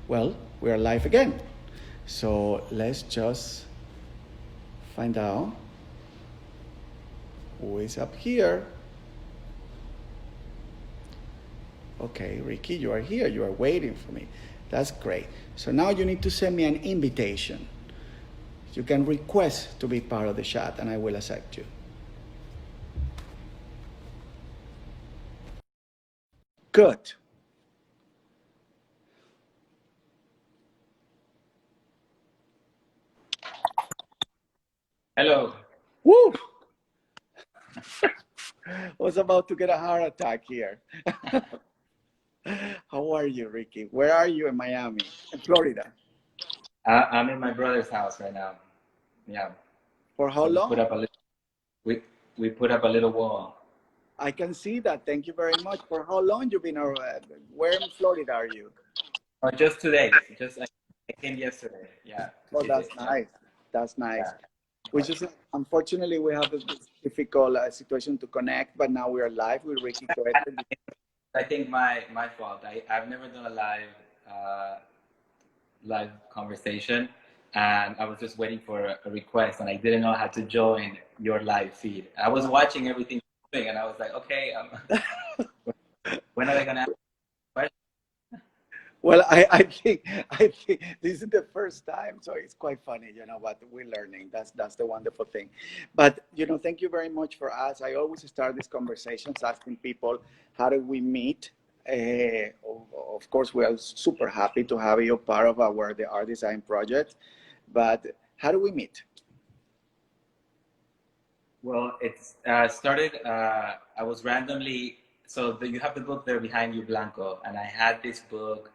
Well, we are live again. So let's just find out who is up here. Okay, Ricky, you are here. You are waiting for me. That's great. So now you need to send me an invitation. You can request to be part of the chat and I will accept you. Good. Hello. Woo! Was about to get a heart attack here. How are you, Ricky? Where are you in Miami? In Florida. I'm in my brother's house right now. Yeah. For how So we put long? up a little we we put up a little wall. I can see that. Thank you very much. For how long you been? Where in Florida are you? Oh, just 2 days. I came yesterday. Yeah, to Oh, that's visit. Yeah. nice. That's nice. Yeah. Which is unfortunately we have this difficult situation to connect, but now we are live with Ricky Cohete. I think my fault. I've never done a uh live conversation, and I was just waiting for a request, and I didn't know how to join your live feed. I was watching everything you're doing, and I was like, okay, when are they gonna ask questions? Well, I think this is the first time, so it's quite funny, but we're learning. That's the wonderful thing. But thank you very much for us. I always start these conversations asking people, how do we meet? Of course, we are super happy to have you part of the art design project. But how do we meet? Well, it's started. I was randomly. You have the book there behind you, Blanco, and I had this book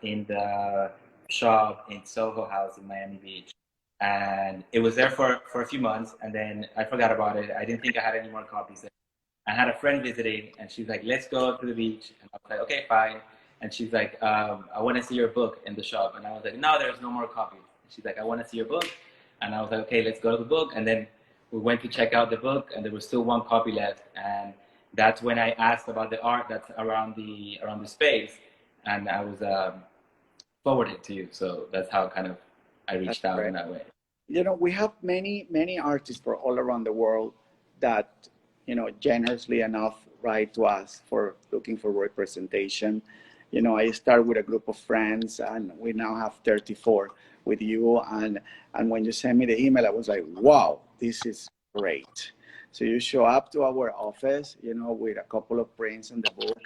in the shop in Soho House in Miami Beach, and it was there for a few months, and then I forgot about it. I didn't think I had any more copies. I had a friend visiting, and she's like, "Let's go to the beach," and I was like, "Okay, fine." And she's like, "I want to see your book in the shop," and I was like, "No, there's no more copies." And she's like, "I want to see your book," and I was like, "Okay, let's go to the book." And then we went to check out the book, and there was still one copy left, and that's when I asked about the art that's around the space, and I was forwarded to you. So that's how kind of I That's reached out in great. that way. We have many artists for all around the world that, generously enough write to us for looking for representation. I start with a group of friends, and we now have 34 with you. And when you sent me the email, I was like, wow, this is great. So you show up to our office, with a couple of prints in the book,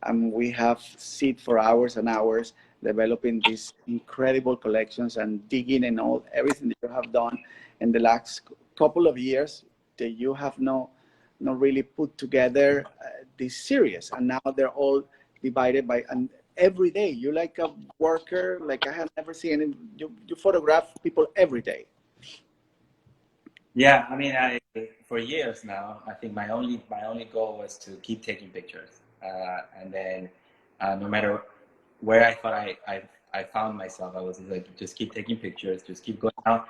and we have sit for hours and hours developing these incredible collections and digging in everything that you have done in the last couple of years that you have not really put together this series, and now they're all divided by, and every day you're like a worker like I have never seen. And you photograph people every day. Yeah, I mean, for years now, I think my only goal was to keep taking pictures, and then no matter where I thought I found myself, I was like, just keep taking pictures, just keep going out.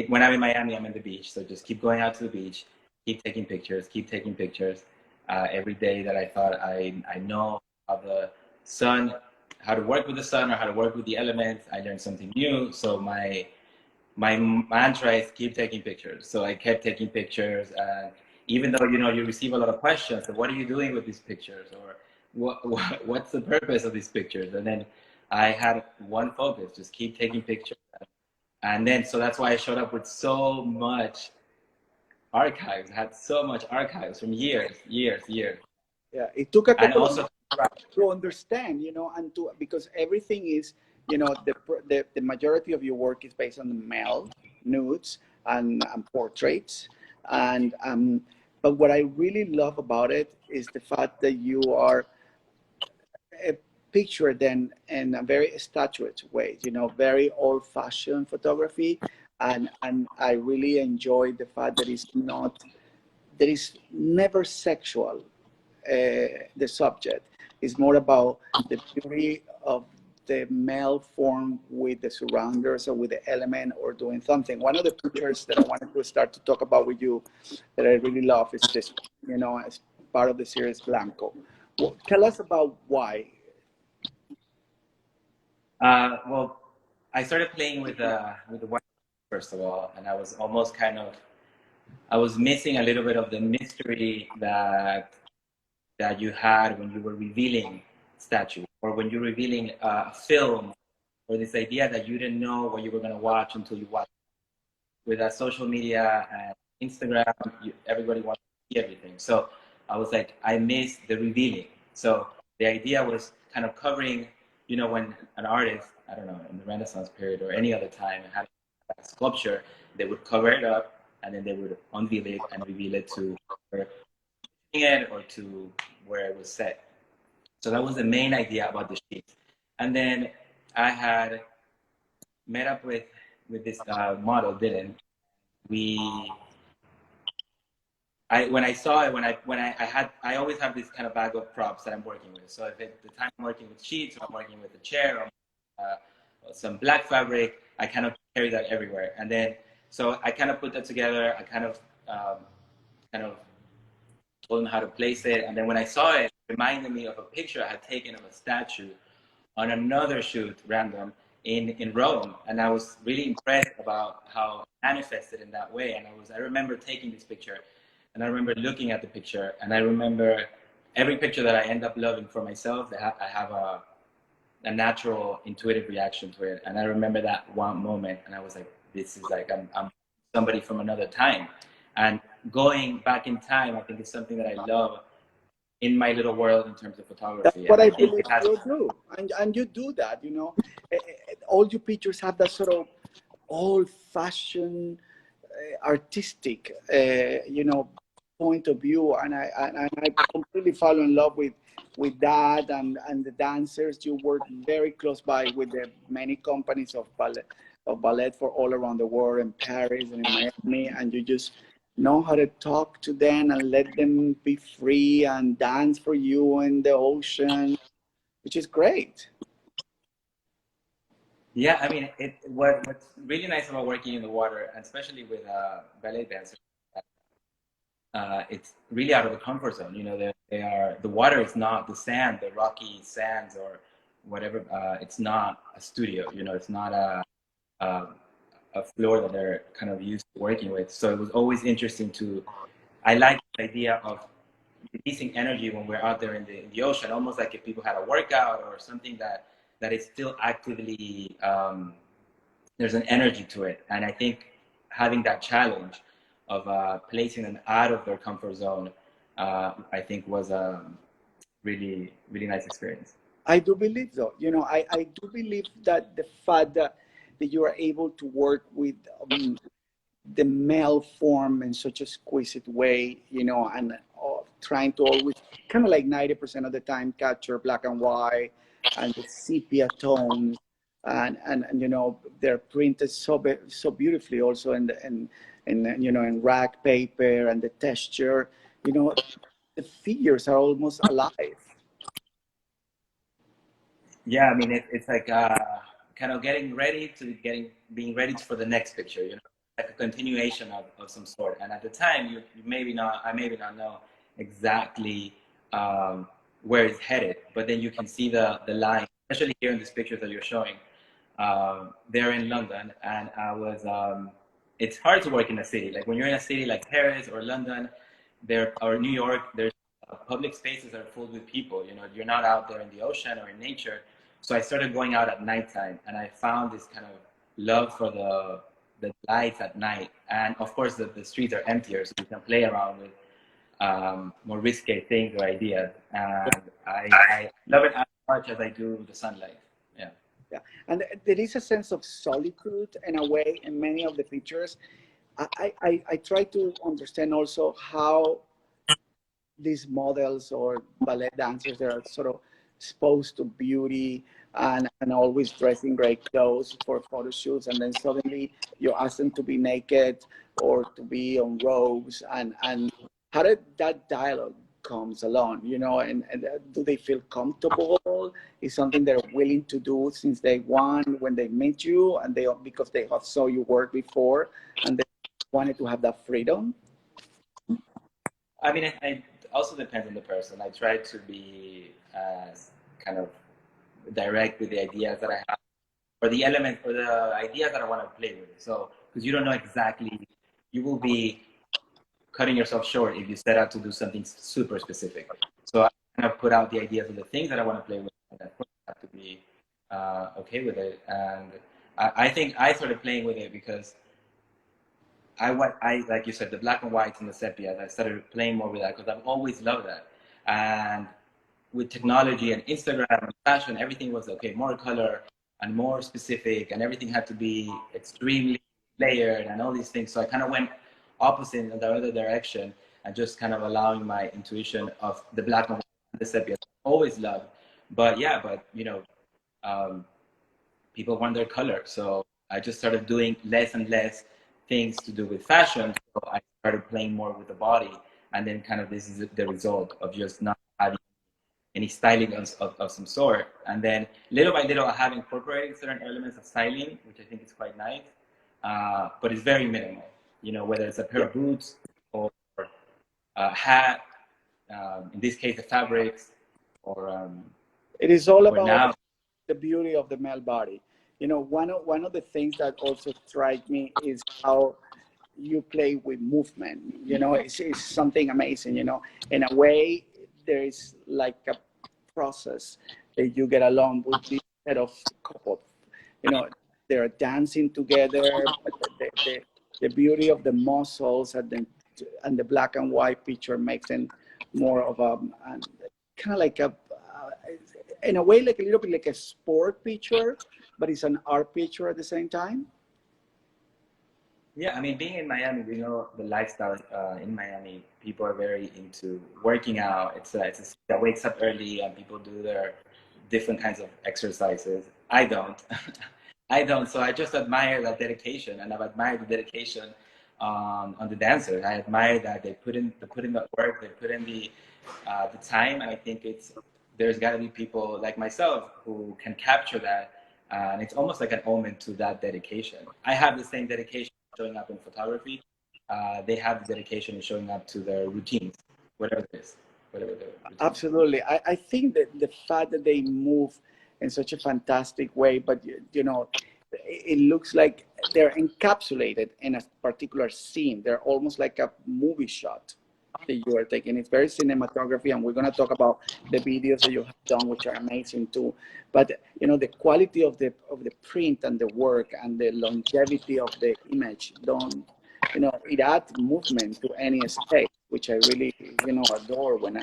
When I'm in Miami, I'm in the beach, so just keep going out to the beach, keep taking pictures, keep taking pictures. Every day that I thought I know how the sun, how to work with the sun or how to work with the elements, I learned something new. So my mantra is keep taking pictures. So I kept taking pictures, and even though you receive a lot of questions, so what are you doing with these pictures, or what's the purpose of these pictures? And then I had one focus: just keep taking pictures. And then so that's why I showed up with so much archives. I had so much archives from years, Yeah, it took a and couple of also months to understand, and to because everything is, the majority of your work is based on the male nudes and portraits, and but what I really love about it is the fact that you are pictured then in a very statuette way, very old-fashioned photography, and I really enjoy the fact that it's not there is never sexual, the subject. It's more about the beauty of the male form with the surrounders or with the element or doing something. One of the pictures that I wanted to start to talk about with you that I really love is this, as part of the series Blanco. Well, tell us about why. Well, I started playing with the white first of all, and I was almost kind of I was missing a little bit of the mystery that you had when you were revealing statues, or when you're revealing a film, or this idea that you didn't know what you were going to watch until you watched. With social media and Instagram, everybody wants to see everything. So I was like, I missed the revealing. So the idea was kind of covering, when an artist, I don't know, in the Renaissance period or any other time, had a sculpture, they would cover it up and then they would unveil it and reveal it to it or to where it was set. So that was the main idea about the sheet. And then I had met up with this model, Dylan. We when I saw it, I always have this kind of bag of props that I'm working with. So if at the time I'm working with sheets, or I'm working with a chair, or some black fabric, I kind of carry that everywhere. And then, so I kind of put that together. I kind of told him how to place it. And then when I saw it, it reminded me of a picture I had taken of a statue on another shoot, random, in Rome. And I was really impressed about how it manifested in that way. And I remember taking this picture, and I remember looking at the picture, and I remember every picture that I end up loving for myself, I have a natural intuitive reaction to it. And I remember that one moment, and I was like, this is like, I'm somebody from another time. And going back in time, I think is something that I love in my little world in terms of That's photography. what And I I think believe it has. you do, and you do that. All your pictures have that sort of old-fashioned, artistic, point of view, and I completely fall in love with that, and the dancers. You work very close by with the many companies of ballet for all around the world, in Paris and in Miami, and you just know how to talk to them and let them be free and dance for you in the ocean, which is great. Yeah, I mean, what's really nice about working in the water, and especially with ballet dancers, it's really out of the comfort zone. The water is not the sand, the rocky sands or whatever. It's not a studio. It's not a, a floor that they're kind of used to working with. So it was always interesting I like the idea of releasing energy when we're out there in the ocean, almost like if people had a workout or something that is still actively, there's an energy to it. And I think having that challenge of placing them out of their comfort zone, I think was a really, really nice experience. I do believe so. I do believe that the fact that you are able to work with the male form in such a exquisite way, and trying to always kind of like 90% of the time capture black and white and the sepia tones, and they're printed so beautifully also in rack paper, and the texture, you know, the figures are almost alive. Yeah, I mean, it's like kind of being ready for the next picture, like a continuation of some sort. And at the time, I maybe not know exactly where it's headed, but then you can see the line, especially here in these pictures that you're showing. They're in London, and it's hard to work in a city. Like when you're in a city like Paris or London, or New York, there's public spaces that are filled with people. You're not out there in the ocean or in nature. So I started going out at nighttime, and I found this kind of love for the lights at night. And of course, the streets are emptier, so you can play around with more risque things or ideas. And I love it as much as I do the sunlight. Yeah. Yeah, and there is a sense of solitude in a way in many of the pictures. I try to understand also how these models or ballet dancers that are sort of exposed to beauty, and always dressed in great clothes for photo shoots, and then suddenly you ask them to be naked or to be on robes, and how did that dialogue comes along, and do they feel comfortable? Is something they're willing to do since day one when they meet you, and because they have saw you work before, and they wanted to have that freedom? I mean, it also depends on the person. I try to be as kind of direct with the ideas that I have. or the elements or the ideas that I want to play with. So, because you don't know exactly, you will be cutting yourself short if you set out to do something super specific. So I kind of put out the ideas of the things that I want to play with, and of course I have to be okay with it. And I think I started playing with it because I like you said, the black and whites and the sepia. I started playing more with that because I've always loved that. And with technology and Instagram and fashion, everything was okay, more color and more specific, and everything had to be extremely layered and all these things. So I kind of went opposite in the other direction and just kind of allowing my intuition of the black and white and the sepia. Always loved, but yeah, but you know, um, people want their color, so I just started doing less and less things to do with fashion. So I started playing more with the body, and then kind of this is the result of just not having any styling of some sort. And then little by little, I have incorporated certain elements of styling, which I think is quite nice, but it's very minimal. You know, whether it's a pair Yeah. of boots or a hat, in this case, the fabrics, It is all or about now, the beauty of the male body. You know, one of the things that also strike me is how you play with movement. You know, it's something amazing. You know, in a way, there is like a process that you get along with this set of couple. You know, they're dancing together, but the beauty of the muscles and the black and white picture makes it more of a kind of like a in a way like a little bit like a sport picture, but it's an art picture at the same time. yeah, I mean, being in Miami, we know the lifestyle in Miami. People are very into working out. It's a city that wakes up early and people do their different kinds of exercises. I don't. I don't. So I just admire that dedication, and I've admired the dedication on the dancers. I admire that they put in the work, they put in the time, and I think there's got to be people like myself who can capture that, and it's almost like an omen to that dedication. I have the same dedication showing up in photography. They have the dedication in showing up to their routines, whatever it is, whatever the routine. Absolutely. I think that the fact that they move in such a fantastic way, but you know, it looks like they're encapsulated in a particular scene. They're almost like a movie shot that you are taking. It's very cinematography, and we're going to talk about the videos that you have done, which are amazing too. But you know, the quality of the print and the work and the longevity of the image don't, you know, it adds movement to any space, which I really, you know, adore when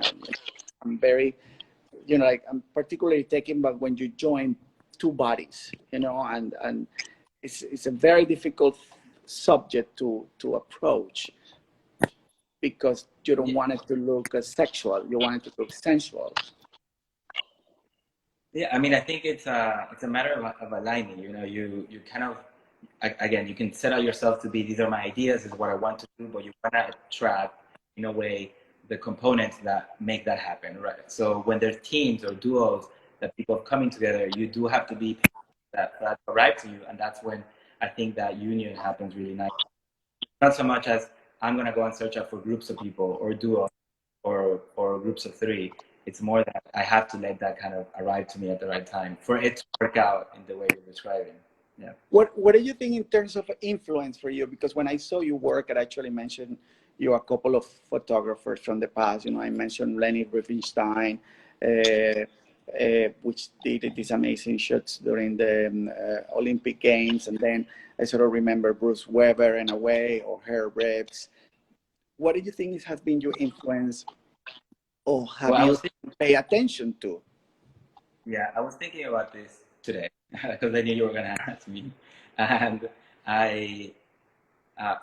I'm very, you know, like I'm particularly taken back when you join two bodies, you know, and it's a very difficult subject to approach because you don't Yeah, want it to look sexual, you want it to look sensual. yeah. I mean, I think it's a matter of aligning. You know, you kind of again, you can set out yourself to be, these are my ideas, this is what I want to do, but you want to attract, in a way, the components that make that happen, right? So when there's teams or duos that people are coming together, you do have to be that arrive to you, and that's when I think that union happens really nice. Not so much as I'm gonna go and search out for groups of people or duos or groups of three. It's more that I have to let that kind of arrive to me at the right time for it to work out in the way you're describing. Yeah. What do you think in terms of influence for you? Because when I saw you work, I actually mentioned you a couple of photographers from the past. You know, I mentioned Lenny Riefenstein, which did these amazing shots during the Olympic Games, and then I sort of remember Bruce Weber in a way, or Herr Reeves. What do you think has been your influence, or have Well, you pay attention to? yeah, I was thinking about this today because I knew you were going to ask me. And I,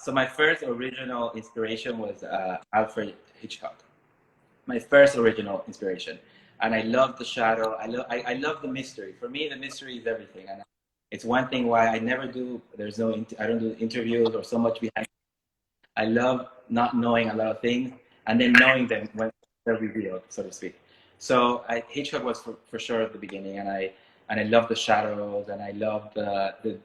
so my first original inspiration was Alfred Hitchcock. My first original inspiration. And I love the shadow. I love the mystery. For me, the mystery is everything. And it's one thing why I never do, I don't do interviews or so much behind. I love not knowing a lot of things and then knowing them when they're revealed, so to speak. So Hitchcock was for sure at the beginning, and I love the shadows, and I love the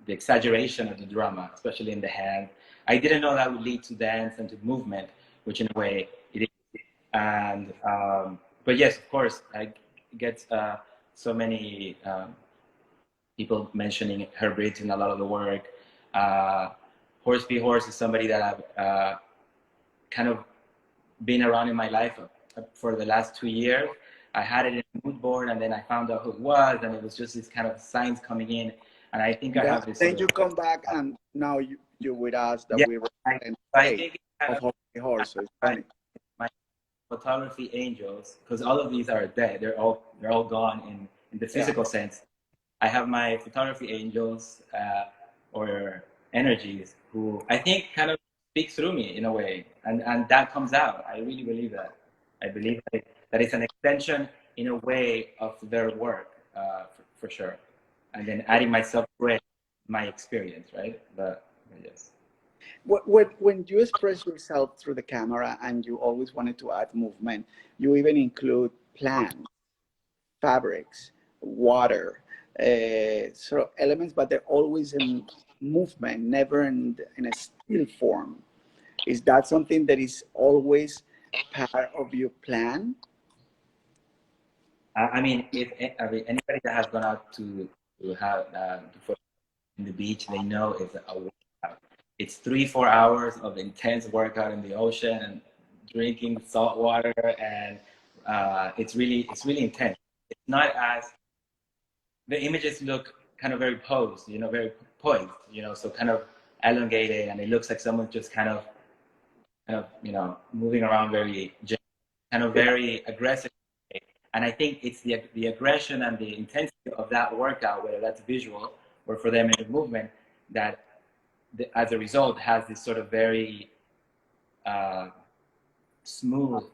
exaggeration of the drama, especially in the hand. I didn't know that would lead to dance and to movement, which in a way it is. And but yes, of course, I get so many. people mentioning Herbert in a lot of the work. Horse Be Horse is somebody that I've kind of been around in my life for the last 2 years. I had it in a mood board, and then I found out who it was, and it was just this kind of signs coming in. And I think I have this Then sort you of come back, and now you with us that yeah. we represent I state think it's kind of Holy of Horse. So it's funny. my photography angels, because all of these are dead. They're all gone in the Yeah. physical sense. I have my photography angels or energies who I think kind of speak through me in a way, and that comes out. I really believe that. I believe that it's an extension in a way of their work for sure, and then adding myself to it, my experience, right? But yes. When you express yourself through the camera and you always wanted to add movement, you even include plants, fabrics, water, sort of elements, but they're always in movement, never in a still form. Is that something that is always part of your plan? I mean, if I mean, anybody that has gone out to have in the beach, they know it's a workout. It's 3-4 hours of intense workout in the ocean and drinking salt water, and it's really intense. It's not as the images look kind of very posed, very poised, so kind of elongated, and it looks like someone's just moving around very, kind of Yeah. very aggressive. And I think it's the aggression and the intensity of that workout, whether that's visual or for them in the movement, that as a result has this sort of very uh, smooth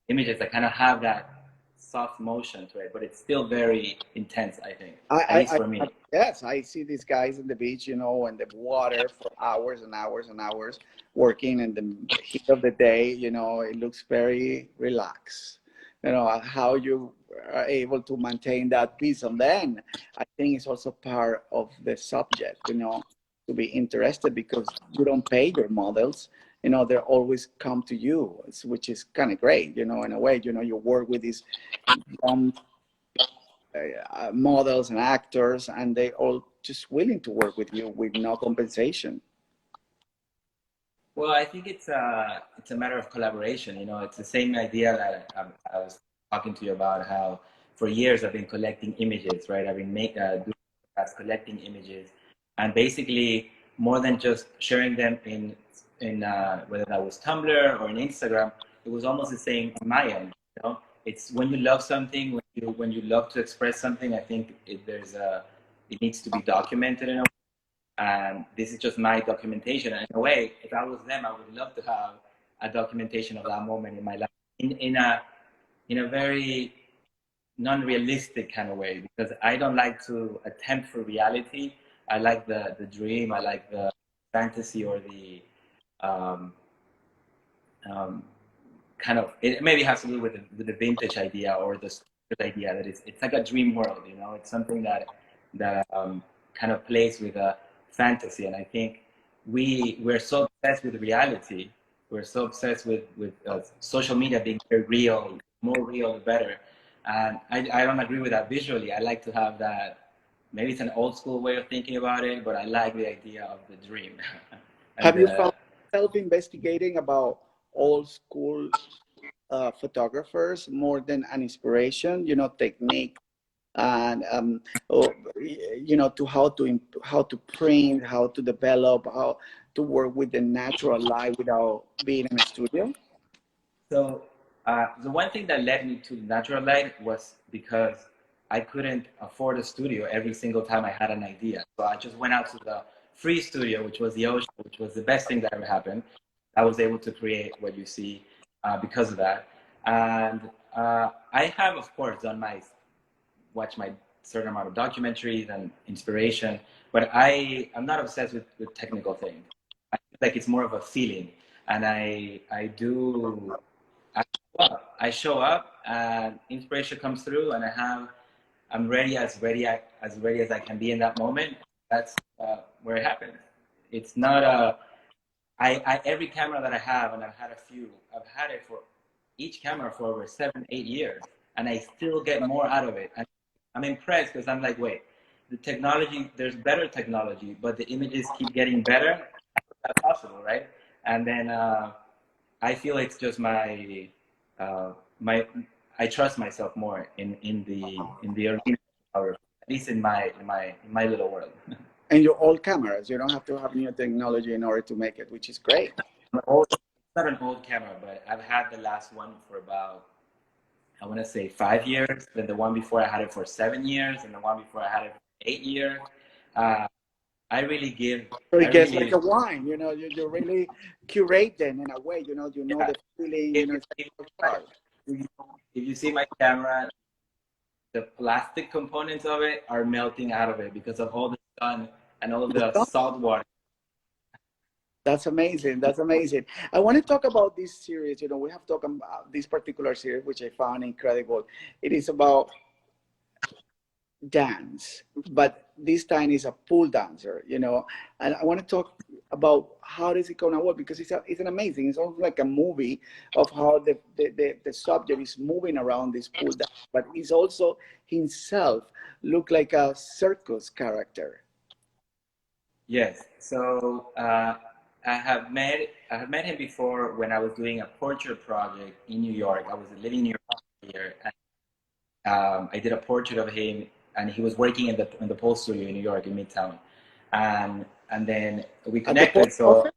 images that kind of have that soft motion to it, but it's still very intense, I think, at least for me. Yes, I see these guys in the beach, in the water for hours and hours and hours, working in the heat of the day. It looks very relaxed. How you are able to maintain that peace, and then I think it's also part of the subject. To be interested because you don't pay your models. They always come to you, which is kind of great. In a way, you work with these young models and actors, and they all just willing to work with you with no compensation. Well, I think it's a matter of collaboration. It's the same idea that I was talking to you about. How for years I've been collecting images, right? I've been doing collecting images, and basically more than just sharing them in whether that was Tumblr or in Instagram, it was almost the same on my end. It's when you love something, when you love to express something. I think it needs to be documented in a way, and this is just my documentation. And in a way, if I was them, I would love to have a documentation of that moment in my life in a very non-realistic kind of way, because I don't like to attempt for reality. I like the dream. I like the fantasy or the um, um, kind of, it maybe has to do with the vintage idea or the idea that it's like a dream world. It's something that kind of plays with a fantasy. And I think we're so obsessed with reality. We're so obsessed with social media being very real, more real the better. And I don't agree with that visually. I like to have that. Maybe it's an old school way of thinking about it, but I like the idea of the dream. and Have you found yourself investigating about old school photographers more than an inspiration? Technique and to how to print, how to develop, how to work with the natural light without being in a studio. So the one thing that led me to natural light was because I couldn't afford a studio every single time I had an idea. So I just went out to the free studio, which was the ocean, which was the best thing that ever happened. I was able to create what you see because of that. And I have, of course, watch my certain amount of documentaries and inspiration, but I'm not obsessed with technical things. I feel like it's more of a feeling, and I do I show up and inspiration comes through, and I'm ready as I can be in that moment. That's where it happens. It's not every camera that I have, and I've had it for each camera for over 7-8 years, and I still get more out of it. And I'm impressed because I'm like, wait, the technology, there's better technology, but the images keep getting better. That's possible, right? And then I feel it's just my I trust myself more in the arena of photography, at least in my little world. And your old cameras, you don't have to have new technology in order to make it, which is great. It's not an old camera, but I've had the last one for about, I want to say 5 years. Then the one before I had it for 7 years, and the one before I had it for 8 years. Uh, I really give. So I it gets really like a wine, you really curate them in a way, yeah. the feeling, If you it's see like a my, card. if you see my camera, the plastic components of it are melting out of it because of all the sun and all the salt water. That's amazing. That's amazing. I want to talk about this series. We have talked about this particular series, which I found incredible. It is about dance, but this time is a pool dancer, and I want to talk about how does it gonna work because it's an amazing. It's almost like a movie of how the subject is moving around this pool dance, but he's also himself look like a circus character. Yes. So I have met him before when I was doing a portrait project in New York. I was living in New York here, and I did a portrait of him, and he was working in the pole studio in New York in Midtown, and then we At the post connected. So office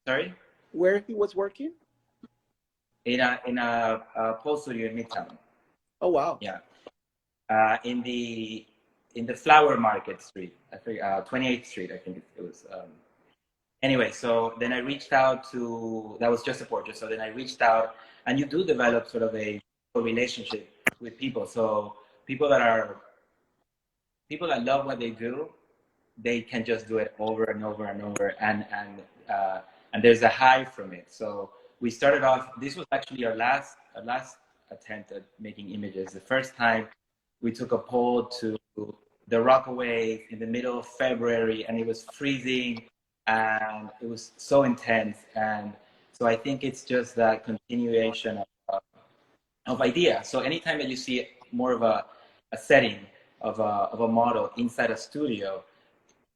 sorry, where he was working. in a pole studio in Midtown. Oh wow. Yeah, in the Flower Market Street. I think 28th Street. I think it was. Anyway, so then I reached out to. That was just a portrait. So then I reached out, and you do develop sort of a relationship with people. So people that are people that love what they do, they can just do it over and over and over, and there's a high from it. So we started off. This was actually our last attempt at making images. The first time we took a pole to the Rockaway in the middle of February, and it was freezing, and it was so intense. And so I think it's just that continuation of idea. So anytime that you see more of a setting of a model inside a studio,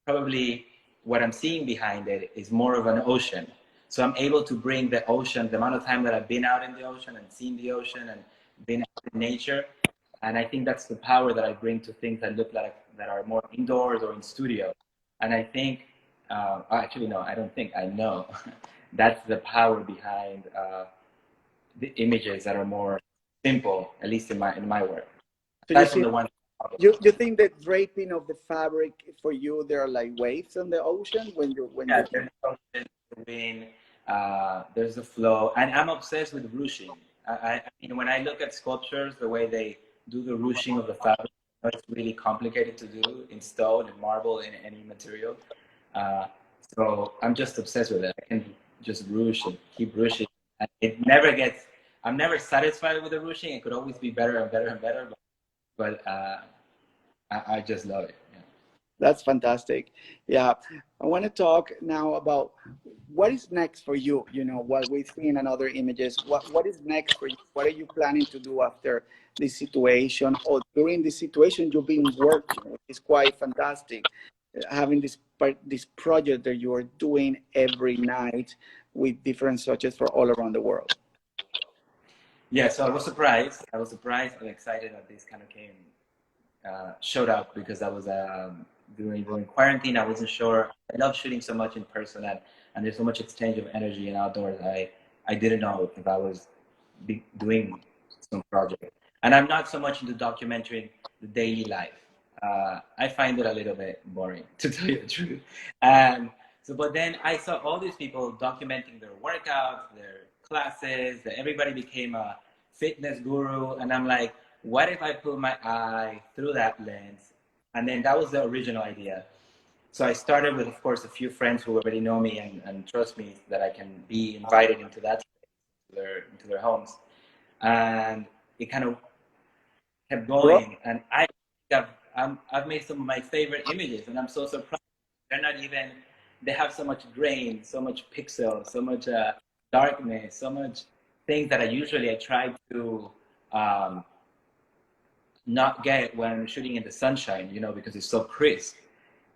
probably what I'm seeing behind it is more of an ocean. So I'm able to bring the ocean, the amount of time that I've been out in the ocean and seen the ocean and been out in nature. And I think that's the power that I bring to things that look like that are more indoors or in studio. And I think, actually, no, I don't think, I know that's the power behind the images that are more simple, at least in my work. So you Aside from see, the ones. you think the draping of the fabric for you, there are like waves on the ocean when Yeah, you there's the ocean, the wind, there's the flow, and I'm obsessed with ruching. When I look at sculptures, the way they do the ruching of the fabric, it's really complicated to do in stone and marble in any material. Uh, so I'm just obsessed with it. I can just ruche and keep ruching, and it never gets. I'm never satisfied with the ruching. It could always be better and better and better, but I just love it. Yeah. That's fantastic. Yeah. I want to talk now about what is next for you. What we see in other images. What is next for you? What are you planning to do after this situation or during this situation you've been working? It's quite fantastic having this project that you are doing every night with different subjects for all around the world. Yeah, so I was surprised. I was surprised and excited that this kind of showed up because I was during quarantine. I wasn't sure. I love shooting so much in person, and there's so much exchange of energy in outdoors. I didn't know if I was doing some project, and I'm not so much into documenting the daily life. I find it a little bit boring, to tell you the truth. And so, but then I saw all these people documenting their workouts, their classes. That everybody became a fitness guru, and I'm like, what if I put my eye through that lens? And then that was the original idea. So I started with, of course, a few friends who already know me and trust me that I can be invited into into their homes, and it kind of kept Bro, going. And I've made some of my favorite images, and I'm so surprised. They're not even. They have so much grain, so much pixel, so much darkness, so much things that I try to um, not get when I'm shooting in the sunshine, you know, because it's so crisp.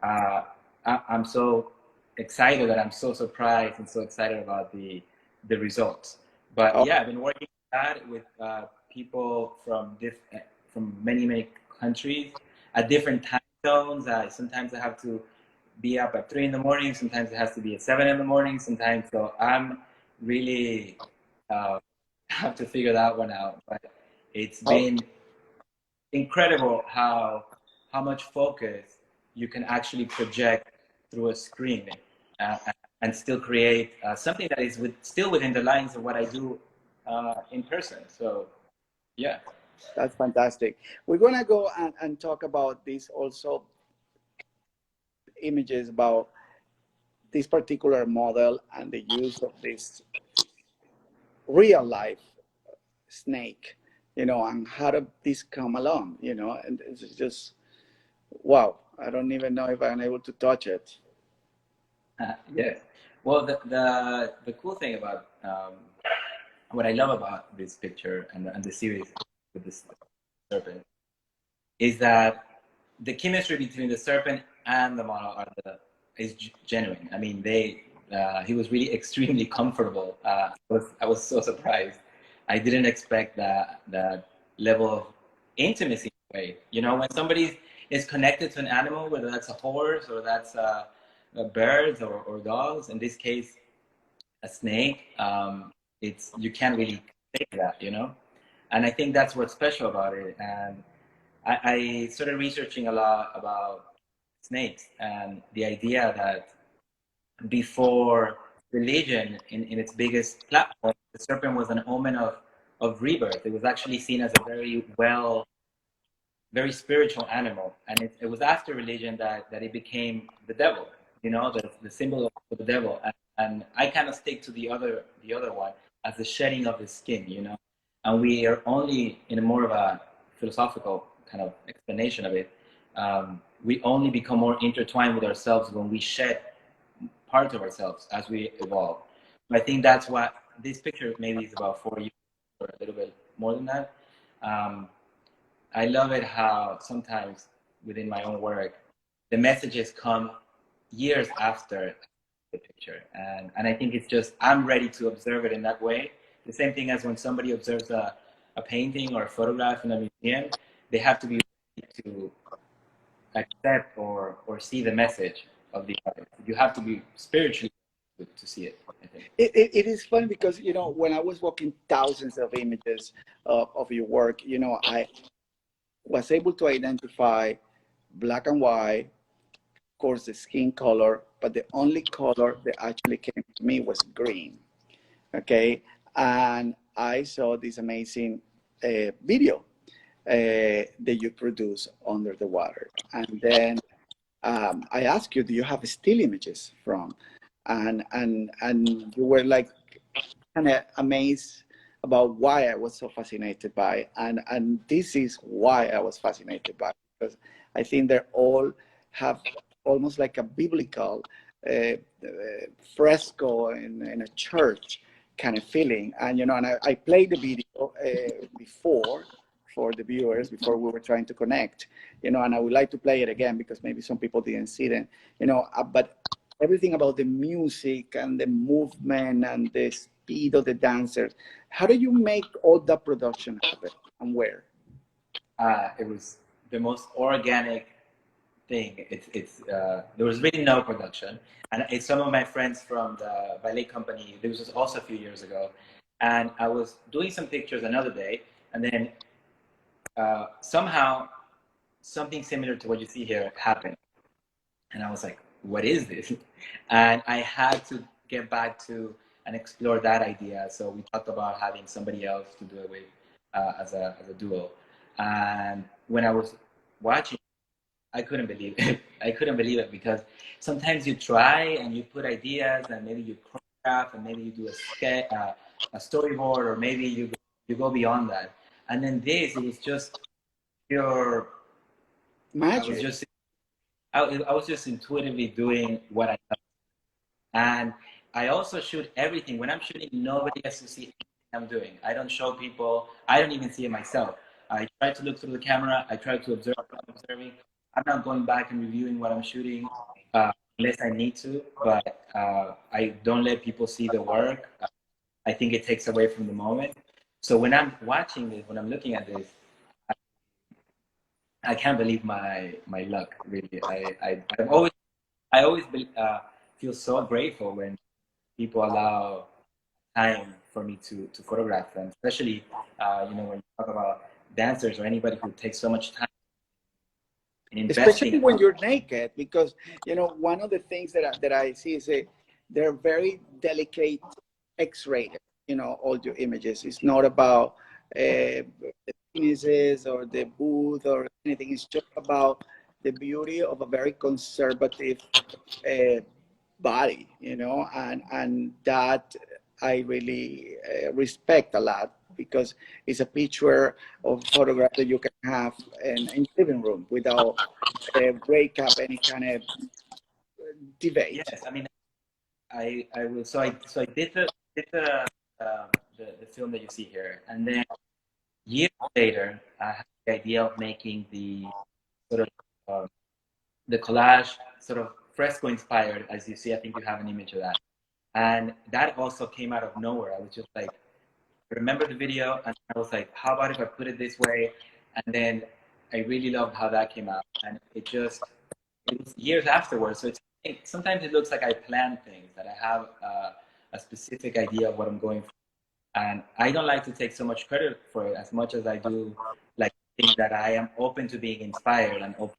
uh, I'm so excited that I'm so surprised and so excited about the results. But Oh, yeah, I've been working on that with people from many countries at different time zones. Sometimes I have to be up at 3 in the morning. Sometimes it has to be at 7 in the morning. Sometimes, so I'm really have to figure that one out. But it's oh, been incredible how much focus you can actually project through a screen, uh, and still create something that is still within the lines of what I do in person. So yeah. that's fantastic. We're gonna go and talk about this also, images about this particular model and the use of this real life snake, and how did this come along, and it's just wow. I don't even know if I'm able to touch it. Yes. Well, the cool thing about what I love about this picture and the series with this serpent is that the chemistry between the serpent and the model is genuine. I mean, he was really extremely comfortable. I was so surprised. I didn't expect that level of intimacy. In a way, you know, when somebody is connected to an animal, whether that's a horse or that's birds or dogs. In this case, a snake. It's you can't really take that, you know. And I think that's what's special about it. And I started researching a lot about snakes and the idea that before religion in its biggest platform, the serpent was an omen of rebirth. It was actually seen as a very spiritual animal. And it was after religion that it became the devil, you know, the symbol of the devil. And I kind of stick to the other one as the shedding of the skin, you know. And we are only in a more of a philosophical kind of explanation of it. We only become more intertwined with ourselves when we shed part of ourselves as we evolve. I think that's what this picture maybe is about 4 years or a little bit more than that. Um, I love it how sometimes within my own work, the messages come years after the picture. And I think it's just, I'm ready to observe it in that way. The same thing as when somebody observes a painting or a photograph in a museum, they have to be ready to accept or see the message of the artist. You have to be spiritually to see it, I think. It is funny because when I was watching thousands of images of your work, I was able to identify black and white, of course, the skin color, but the only color that actually came to me was green. Okay, and I saw this amazing video that you produce under the water, and then I asked you, do you have still images from? And you were like kind of amazed about why I was so fascinated by, and this is why I was fascinated by, because I think they all have almost like a biblical fresco in a church kind of feeling. And I played the video before for the viewers before we were trying to connect, and I would like to play it again because maybe some people didn't see it, but everything about the music and the movement and the speed of the dancers. How do you make all that production happen, and where? It was the most organic thing. There was really no production, and it's some of my friends from the ballet company. This was also a few years ago, and I was doing some pictures another day, and then somehow something similar to what you see here happened, and I was like, "What is this?" And I had to get back to and explore that idea. So we talked about having somebody else to do it with as a duo, and when I was watching, I couldn't believe it. I couldn't believe it because sometimes you try and you put ideas and maybe you choreograph and maybe you do a sketch, a storyboard, or maybe you go beyond that. And then this, it was just pure. I was Magic. just I was just intuitively doing what I love. And I also shoot everything. When I'm shooting, nobody has to see anything I'm doing. I don't show people. I don't even see it myself. I try to look through the camera. I try to observe what I'm observing. I'm not going back and reviewing what I'm shooting unless I need to, but I don't let people see the work. I think it takes away from the moment. So when I'm watching this, when I'm looking at this, I can't believe my luck. Really, I always feel so grateful when people allow time for me to photograph them, especially when you talk about dancers or anybody who takes so much time in Especially investing. when you're naked, because one of the things that I see is they're very delicate, X-rated. All your images. It's not about the penises or the booth or anything. It's just about the beauty of a very conservative uh, body, and that I really respect a lot, because it's a picture of photograph that you can have in your living room without break up any kind of debate. Yes, I mean, I will. So I did the film that you see here, and then years later, I had the idea of making the sort of the collage, sort of fresco inspired, as you see. I think you have an image of that, and that also came out of nowhere. I was just like, I remember the video, and I was like, how about if I put it this way? And then I really loved how that came out, and it was years afterwards. So sometimes it looks like I plan things, that I have a specific idea of what I'm going for. And I don't like to take so much credit for it as much as I do like think that I am open to being inspired and open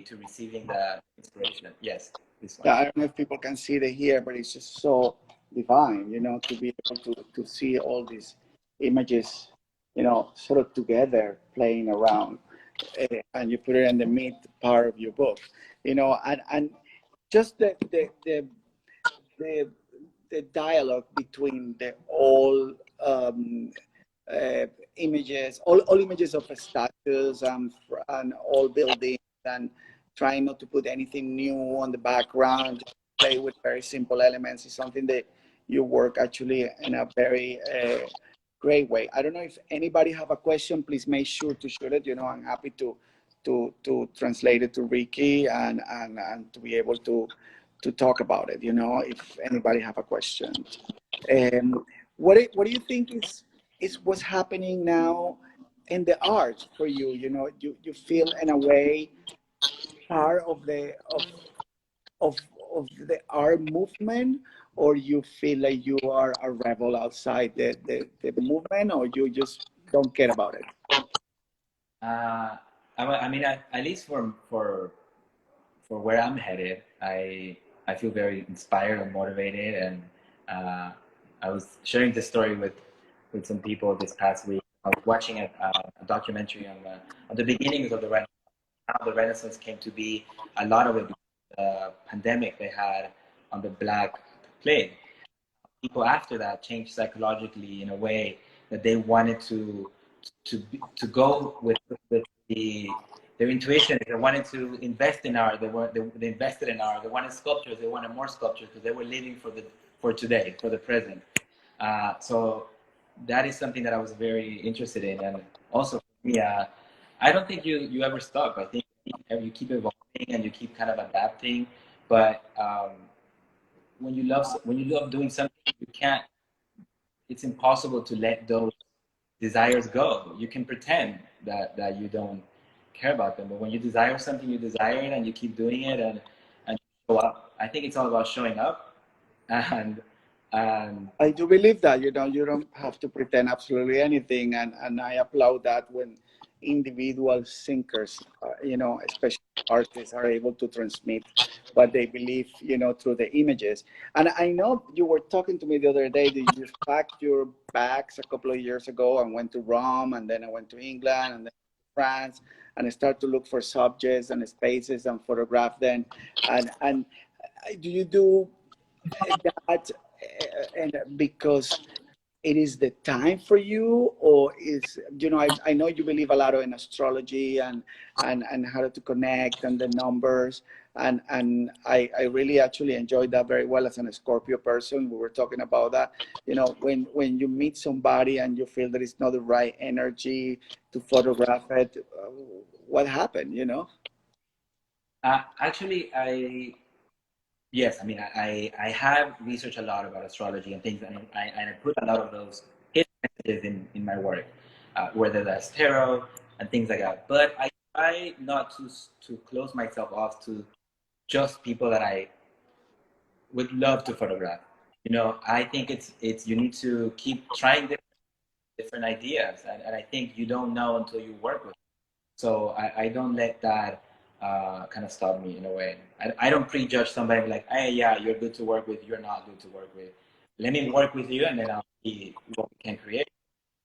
to receiving the inspiration. Yes, this one. Yeah, I don't know if people can see it here, but it's just so divine, to be able to see all these images, sort of together playing around, and you put it in the mid part of your book, and just the the dialogue between the all images, all images of statues and all buildings, and trying not to put anything new on the background, just play with very simple elements is something that you work actually in a very great way. I don't know if anybody have a question. Please make sure to shoot it. I'm happy to translate it to Ricky and to be able to talk about it. If anybody have a question. Um, what do you think is what's happening now in the art for you? You feel in a way part of of the art movement, or you feel like you are a rebel outside the movement, or you just don't care about it? Uh, I mean, at least for where I'm headed, I feel very inspired and motivated. And uh, I was sharing this story with some people this past week. I was watching a documentary on the beginnings of the Renaissance. How the Renaissance came to be. A lot of it, the pandemic they had on the Black Plague. People after that changed psychologically in a way that they wanted to go with their intuition. They wanted to invest in art. They invested in art. They wanted sculptures. They wanted more sculptures because they were living for today, for the present. So that is something that I was very interested in, and also for me, I don't think you ever stop. I think you keep evolving and you keep kind of adapting, but when you love doing something, you can't. It's impossible to let those desires go. You can pretend that you don't care about them, but when you desire something, you desire it, and you keep doing it, and show up. I think it's all about showing up, and and I do believe that you don't have to pretend absolutely anything, and I applaud that when individual thinkers, especially artists, are able to transmit what they believe, through the images. And I know you were talking to me the other day that you packed your bags a couple of years ago and went to Rome, and then I went to England, and then France, and I started to look for subjects and spaces and photograph them. And do you do that and because it is the time for you, or is, I know you believe a lot in astrology and how to connect and the numbers, and I really actually enjoyed that very well as an Scorpio person. We were talking about that, when you meet somebody and you feel that it's not the right energy to photograph it, what happened? Actually, yes, I mean, I have researched a lot about astrology and things, and I put a lot of those hidden messages in my work, whether that's tarot and things like that. But I try not to close myself off to just people that I would love to photograph. I think it's you need to keep trying different ideas, and I think you don't know until you work with it. So I don't let that kind of stop me in a way. I don't prejudge somebody like, hey, yeah, you're good to work with, you're not good to work with. Let me work with you, and then I'll see what we can create.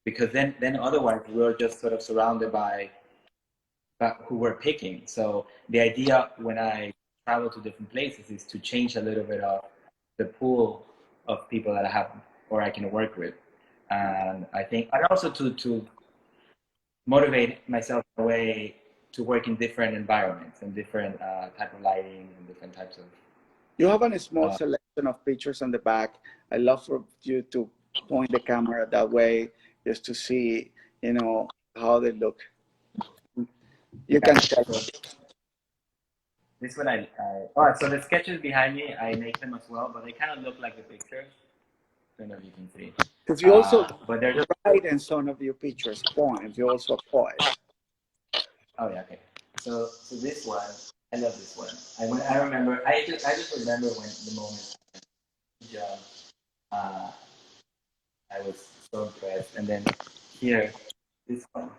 Because then otherwise we're just sort of surrounded by who we're picking. So the idea when I travel to different places is to change a little bit of the pool of people that I have or I can work with. And I think, and also to motivate myself in a way to work in different environments and different type of lighting and different types of. You have a small selection of pictures on the back. I love for you to point the camera that way just to see, how they look. You can tell. So this one so the sketches behind me, I make them as well, but they kind of look like the pictures. I don't know if you can see. Because you also But they're just. write in some of your pictures poems. You're also a poet. Oh yeah, okay. So this one, I love this one. I remember. I just remember when the moment. Yeah, uh, I was so impressed. And then here, this one,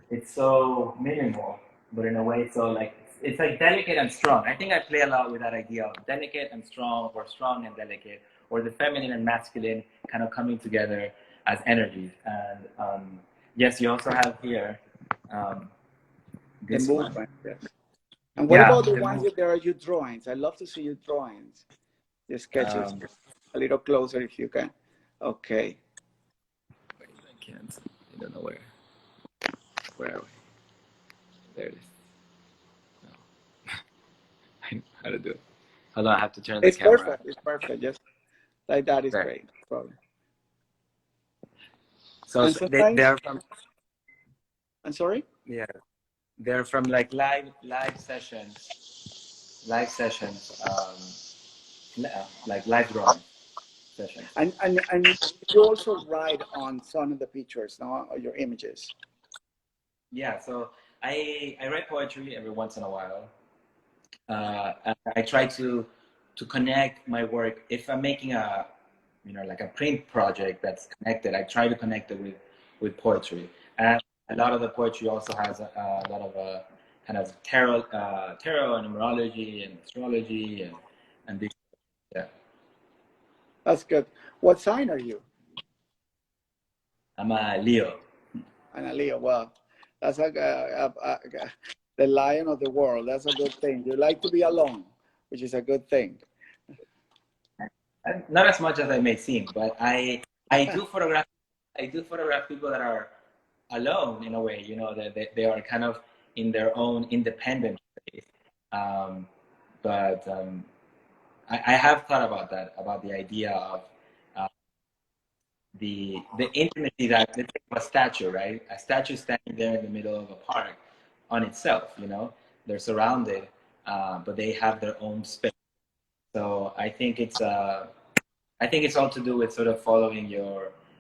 it's so minimal, but in a way, so like it's like delicate and strong. I think I play a lot with that idea of delicate and strong, or strong and delicate, or the feminine and masculine kind of coming together as energies. And yes, you also have here The this one. movement. Yeah. And what Yeah, about the the ones move. that there are your drawings? I love to see your drawings, your sketches. Um, A little closer if you can. Okay. wait, I can't. I don't know where. Where are we? There it is. No. I know how to do it. Hold on, I have to turn the It's camera. perfect. It's perfect. Just like that is There. great. No problem. So And they're sometimes, from, I'm sorry? yeah, they're from like live sessions, like live drawing sessions. And you also write on some of the pictures, no, or your images. Yeah, so I write poetry every once in a while. I try to connect my work. If I'm making like a print project that's connected, I try to connect it with poetry. And a lot of the poetry also has a lot of kind of tarot and numerology and astrology and this. Yeah, That's good. What sign are you? I'm a Leo. And a Leo. Well, that's the lion of the world. That's a good thing. You like to be alone, which is a good thing. And not as much as I may seem, but I do photograph. I do photograph people that are alone in a way. That they are kind of in their own independent space. Um, but I have thought about that, about the idea of uh, the intimacy that, let's take a statue, right? A statue standing there in the middle of a park on itself. They're surrounded, but they have their own space. So I think it's all to do with sort of following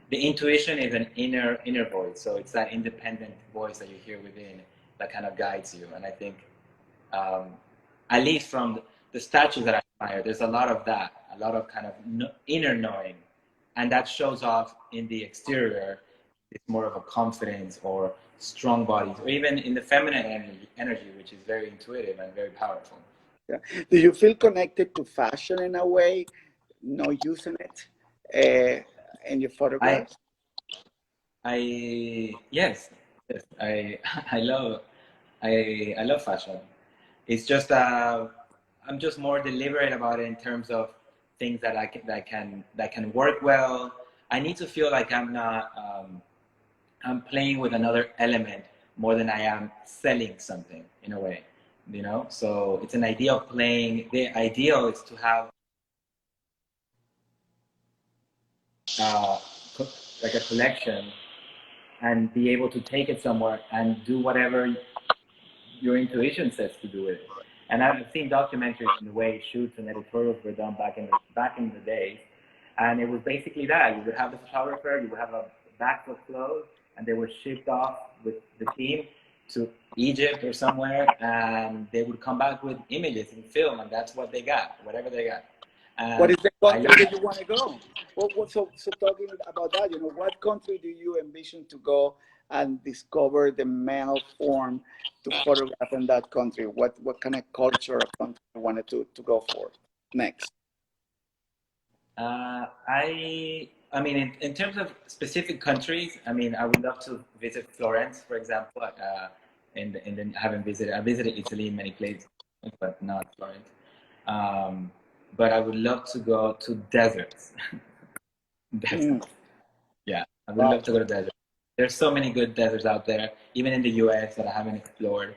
the intuition is an inner voice. So it's that independent voice that you hear within that kind of guides you. And I think, um, at least from the statues that I admire, there's a lot of that, a lot of kind of inner knowing. And that shows off in the exterior. It's more of a confidence or strong bodies, or even in the feminine energy, which is very intuitive and very powerful. Yeah. Do you feel connected to fashion in a way? No, using it in your I photographs? yes, yes, I love fashion. It's just I'm just more deliberate about it in terms of things that I can that can work well, I need to feel like I'm not, I'm playing with another element more than I am selling something in a way, you know? So it's an idea of playing. The ideal is to have uh, like a collection and be able to take it somewhere and do whatever your intuition says to do it. And I've seen documentaries on the way shoots and editorials were done back in the days, and it was basically that you would have the photographer, you would have a back of clothes, and they were shipped off with the team to Egypt or somewhere, and they would come back with images and film, and that's what they got, whatever they got. What And is the I country love that that. you want to go? So talking about that, what country do you envision to go and discover the male form to photograph in that country? What kind of culture or country you wanted to go for next? I mean, in terms of specific countries, I mean, I would love to visit Florence, for example. And then haven't visited. I visited Italy in many places, but not Florence. Um, but I would love to go to deserts. Mm, Deserts. Yeah, I would wow. love to go to deserts. There's so many good deserts out there, even in the U.S. that I haven't explored.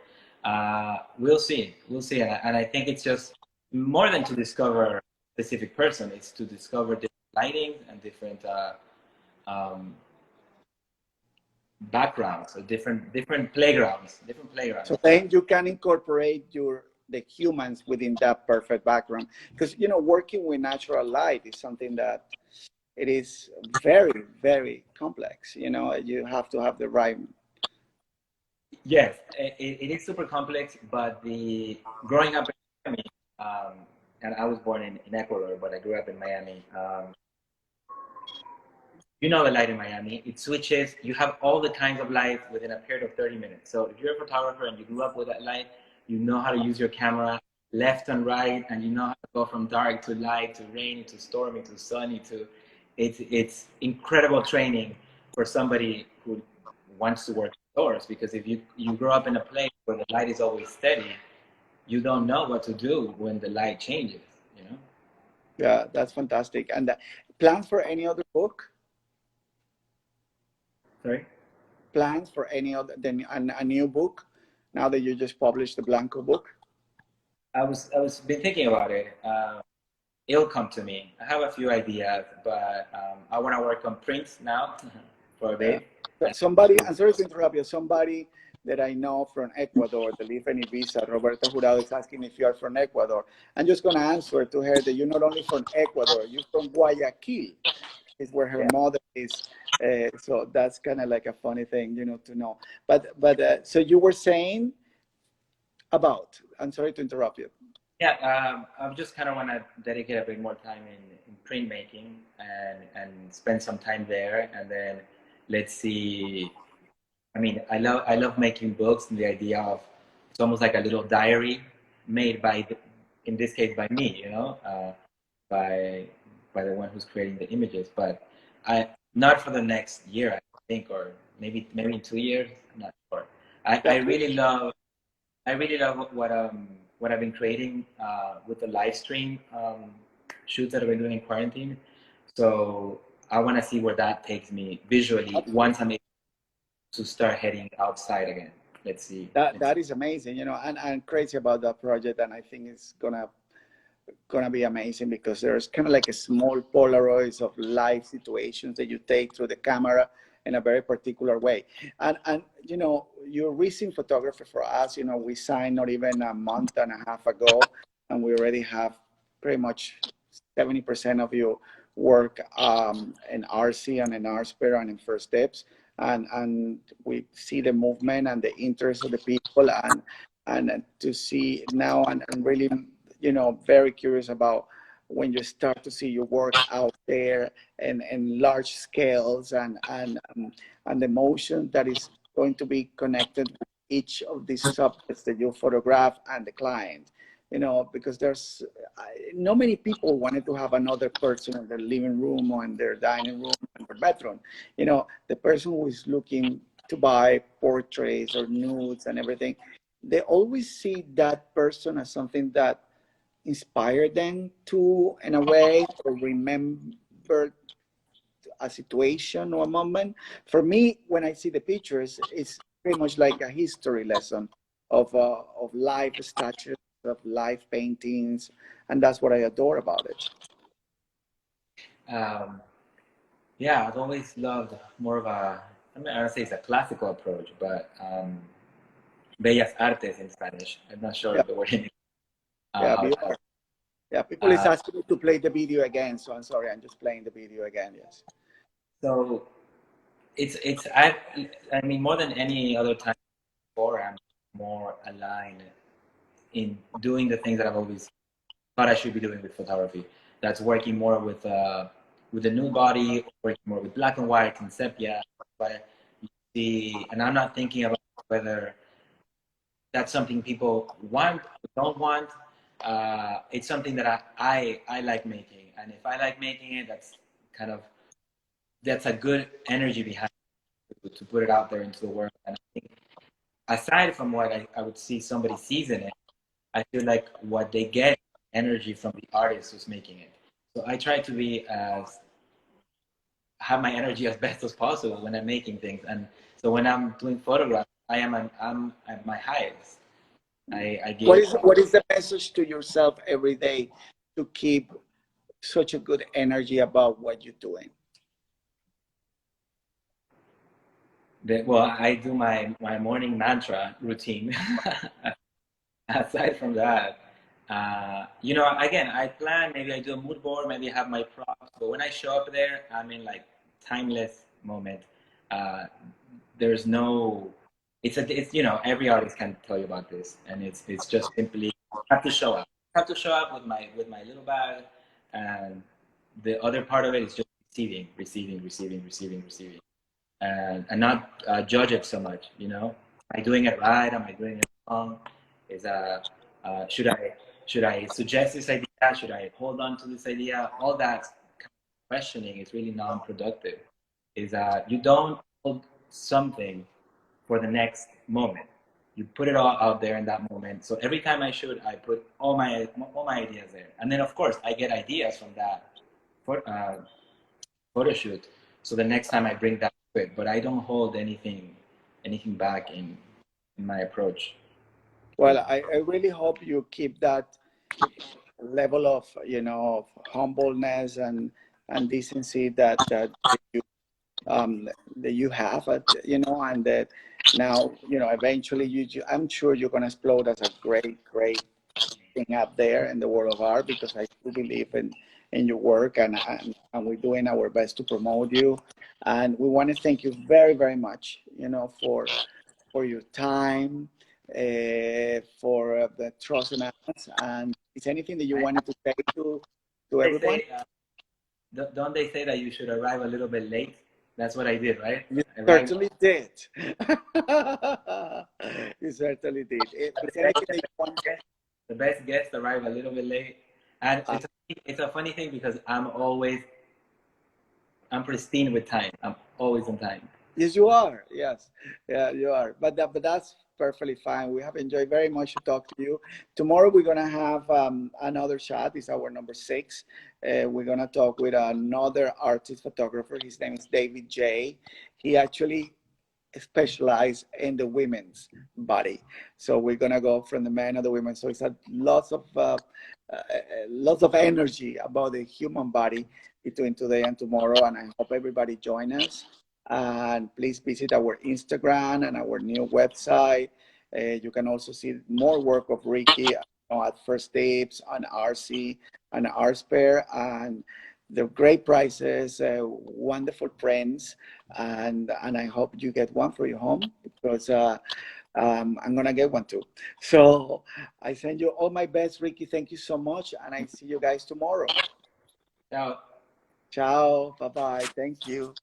We'll see. We'll see. And I think it's just more than to discover a specific person. It's to discover different lighting and different um, backgrounds, or different playgrounds, different So playgrounds. then you can incorporate the humans within that perfect background because working with natural light is something that it is very, very complex. You have to have the right. Yes, it is super complex, but the growing up in Miami, and I was born in Ecuador, but I grew up in Miami. You know the light in Miami, it switches. You have all the kinds of lights within a period of 30 minutes. So if you're a photographer and you grew up with that light, you know how to use your camera left and right, and you know how to go from dark to light to rainy to stormy to sunny to. It's incredible training for somebody who wants to work outdoors, because if you grow up in a place where the light is always steady, you don't know what to do when the light changes. You know. Yeah, that's fantastic. And plans for any other book? Sorry. Plans for any other a new book? Now that you just published the Blanco book. I was been thinking about it. It'll come to me. I have a few ideas, but I want to work on prints now for a Yeah. bit. But And somebody, I'm sorry to interrupt you. Somebody that I know from Ecuador, that live in Ibiza, Roberta Jurado, is asking if you are from Ecuador. I'm just going to answer to her that you're not only from Ecuador, you're from Guayaquil, is where her yeah, mother is. So that's kind of like a funny thing, to know. But so you were saying about, I'm sorry to interrupt you. yeah. I just kind of want to dedicate a bit more time in printmaking and spend some time there, and then let's see. I mean, I love making books, and the idea of it's almost like a little diary made by, in this case, by me. By the one who's creating the images. But I not for the next year, I think, or maybe in 2 years. I'm not sure. I, Yeah. I really love I really love what I've been creating with the live stream shoots that I've been doing in quarantine. So I want to see where that takes me visually Absolutely. once I'm able to start heading outside again. Let's see. That Let's see. that is amazing, and I'm crazy about that project, and I think it's gonna be amazing because there's kind of like a small Polaroids of live situations that you take through the camera in a very particular way. And you're recent photographer for us. We signed not even a month and a half ago, and we already have pretty much 70% of your work in RC and in RSPER and in First Steps. And we see the movement and the interest of the people, and to see now, and really very curious about when you start to see your work out there and large scales, and the motion that is going to be connected with each of these subjects that you photograph and the client. Because there's not many people wanted to have another person in their living room or in their dining room or their bedroom. The person who is looking to buy portraits or nudes and everything, they always see that person as something that inspire them to, in a way, or remember a situation or a moment. For me, when I see the pictures, it's pretty much like a history lesson of life statues, of life paintings, and that's what I adore about it. Um, yeah, I've always loved more of a, I mean, I don't say it's a classical approach, but bellas artes in Spanish. I'm not sure Yeah, if the word in yeah, how, yeah. People is uh, asking me to play the video again, so I'm sorry. I'm just playing the video again. Yes. so it's I mean more than any other time before, I'm more aligned in doing the things that I've always thought I should be doing with photography. That's working more with the nude body, working more with black and white and sepia. But you see, and I'm not thinking about whether that's something people want or don't want. It's something that I like making, and if I like making it, that's kind of that's a good energy behind it to put it out there into the world. And I think aside from what I would see somebody sees in it, I feel like what they get energy from the artist who's making it. So I try to be as have my energy as best as possible when I'm making things. And so when I'm doing photographs, I'm at my highest. I give What is the message to yourself every day to keep such a good energy about what you're doing? well, I do my morning mantra routine. Aside from that, you know, again, I plan, maybe I do a mood board, maybe I have my props, but when I show up there, I'm in like timeless moment. Uh, there's no, it's, you know, every artist can tell you about this, and it's just simply have to show up. I have to show up with my little bag, and the other part of it is just receiving, and not judge it so much. You know, am I doing it right? Am I doing it wrong? Is should I suggest this idea? Should I hold on to this idea? All that kind of questioning is really non-productive. Is you don't hold something for the next moment. You put it all out there in that moment. So every time I shoot, I put all my ideas there, and then of course I get ideas from that photo shoot. So the next time I bring that to it, but I don't hold anything back in my approach. Well, I really hope you keep that level of, you know, of humbleness and decency um, that you have, you know, and that now, you know, eventually I'm sure you're going to explode as a great thing up there in the world of art, because I do believe in your work, and we're doing our best to promote you. And we want to thank you very much, you know, for your time, for the trust in us. And is anything that you wanted to say to They everyone? say, don't they say that you should arrive a little bit late? That's what I did, right? You Arrive. certainly did. You certainly did. Is anything that you want? The best guests arrive a little bit late, and Uh, it's a funny thing because I'm pristine with time. I'm always on time. yes, you are. Yes, yeah, you are. But that's perfectly fine. We have enjoyed very much to talk to you. Tomorrow we're gonna have another shot. It's our number 6. We're gonna talk with another artist photographer. His name is David J. He actually specialize in the women's body. So we're gonna go from the men and the women. So it's a lots of energy about the human body between today and tomorrow. And I hope everybody join us. And please visit our Instagram and our new website. You can also see more work of Ricky, you know, at First Tips, on RC, and RSpare, and the great prices, wonderful prints, and I hope you get one for your home, because I'm gonna get one too. So I send you all my best, Ricky. Thank you so much, and I see you guys tomorrow. Now, Ciao, bye bye. Thank you.